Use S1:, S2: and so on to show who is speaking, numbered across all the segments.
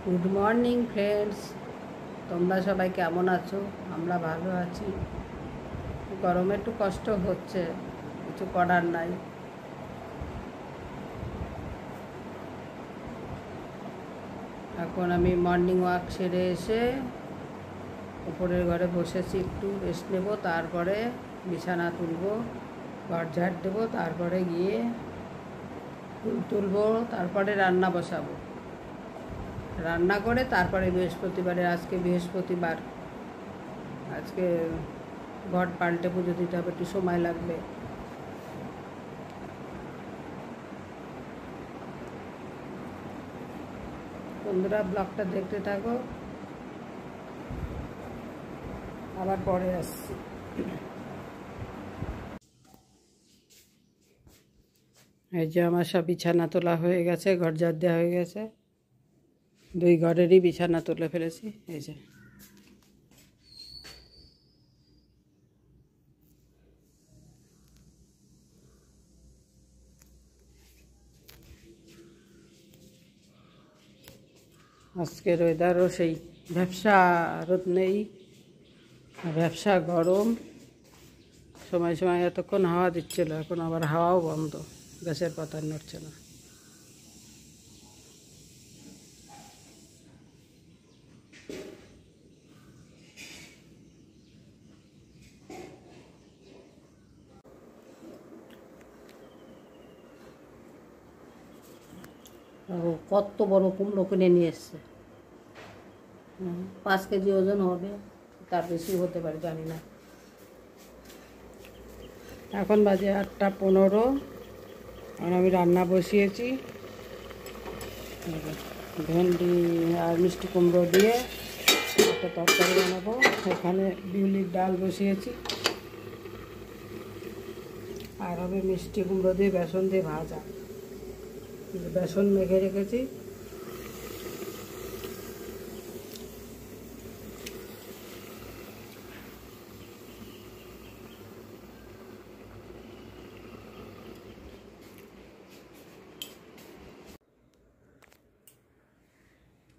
S1: Good morning friends, তোমরা সবাই কেমন আছো? আমরা ভালো আছি। গরমে একটু কষ্ট হচ্ছে, কিছু করার নাই। এখন আমি মর্নিং ওয়াক সেরে এসে উপরের ঘরে বসেছি, একটু রেস্ট নেব, তারপরে বিছানা তুলবো, ঘর ঝাড় দেবো, তারপরে গিয়ে ফুল তুলবো, তারপরে রান্না বসাবো। রান্না করে তারপরে আজকে বৃহস্পতিবার, আজকে ঘট পাল্টে পুজো দিতে হবে, একটু সময় লাগবে। বন্ধুরা, ব্লগটা দেখতে থাকো, আবার পরে আসছি। এই যে আমার সব বিছানা তোলা হয়ে গেছে, ঘর ঝাড় দেওয়া হয়ে গেছে, দুই ঘরেরই বিছানা তুলে ফেলেছি। এই যে আজকের ওয়েদারও সেই ব্যবসা, রোদ নেই, ব্যবসা গরম। সময় সময় এতক্ষণ হাওয়া দিচ্ছিল, এখন আবার হাওয়াও বন্ধ, গাছের পাতা নড়ছে না। কত বড় কুমড়ো কিনে নিয়ে এসছে, 5 কেজি ওজন হবে, তার বেশি হতে পারে, জানি না। এখন বাজে 8:15, আর আমি রান্না বসিয়েছি ভেন্ডি আর মিষ্টি কুমড়ো দিয়ে একটা তরকারি বানাবো। এখানে বিউলির ডাল বসিয়েছি, আর হবে মিষ্টি কুমড়ো দিয়ে বেসন দিয়ে ভাজা। বেসন মেখে রেখেছি।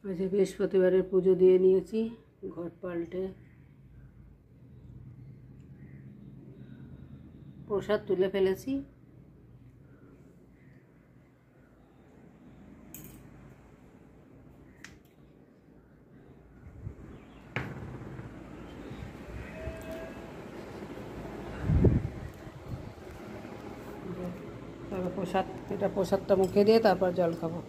S1: ওই যে বৃহস্পতিবারের পুজো দিয়ে নিয়েছি, ঘট পাল্টে প্রসাদ তুলে ফেলেছি। তারপর প্রসাদটা মুখে দিয়ে তারপর জল খাবো।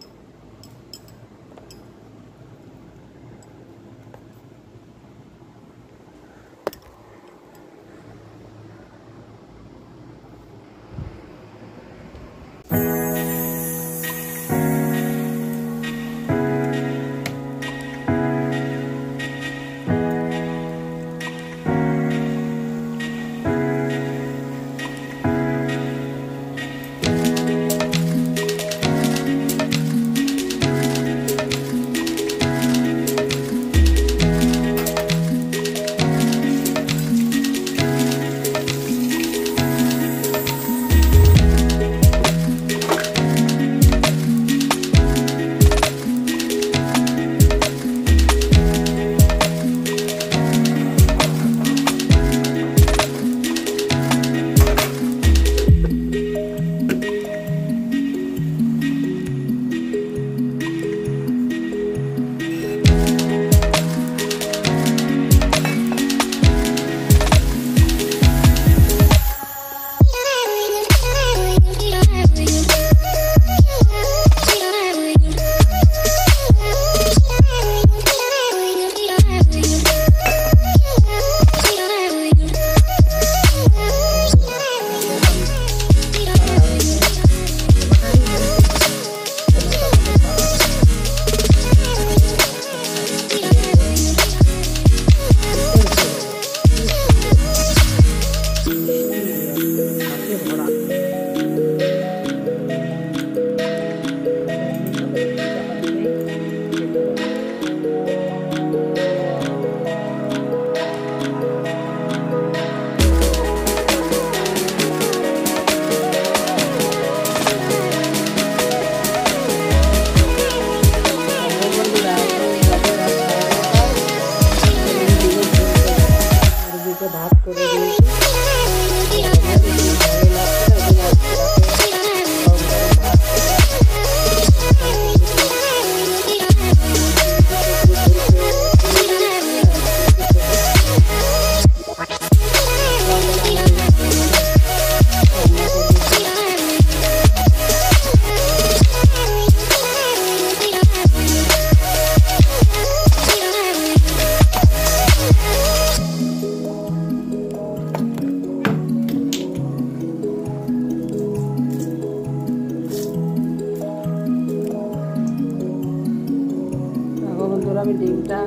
S1: বন্ধুরা আমি ডিমটা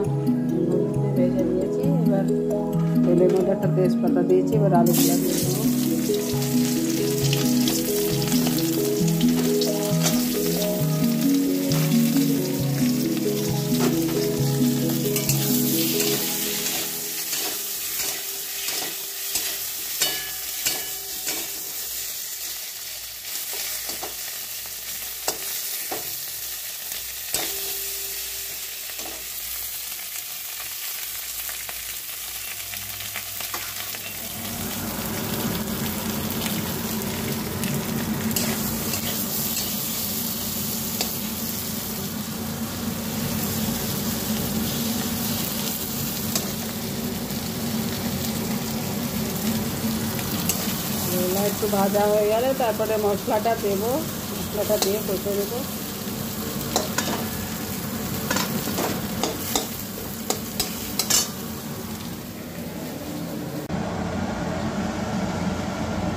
S1: ভেজে নিয়েছি। এবার তেলের মধ্যে একটা তেজপাতা দিয়েছি, এবার আলুগুলো দিয়ে দেবো। একটু ভাজা হয়ে গেলে তারপরে মশলাটা দেবো, মশলাটা দিয়ে কষে দেবো।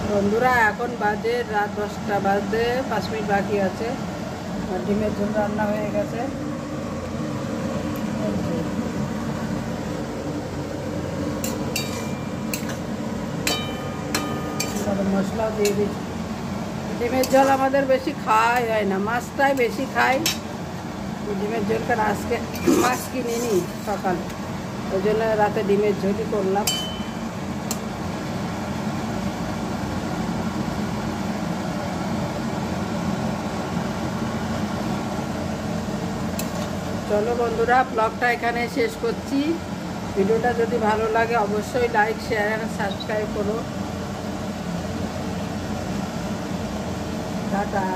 S1: বন্ধুরা এখন বাজে রাত 10টা বাজতে 5 মিনিট বাকি আছে। আর ডিমের ঝোল রান্না হয়ে গেছে। মশলাও দিয়ে দিচ্ছি। ডিমের ঝোল আমাদের বেশি খাওয়াই হয় না, মাছটাই বেশি খাই। ডিমের ঝোলটা আজকে মাছ কিনিনি সকালে, ওই জন্য রাতে ডিমের ঝোলই করলাম। চলো বন্ধুরা, ব্লগটা এখানে শেষ করছি। ভিডিওটা যদি ভালো লাগে অবশ্যই লাইক, শেয়ার, সাবস্ক্রাইব করো। টাটা।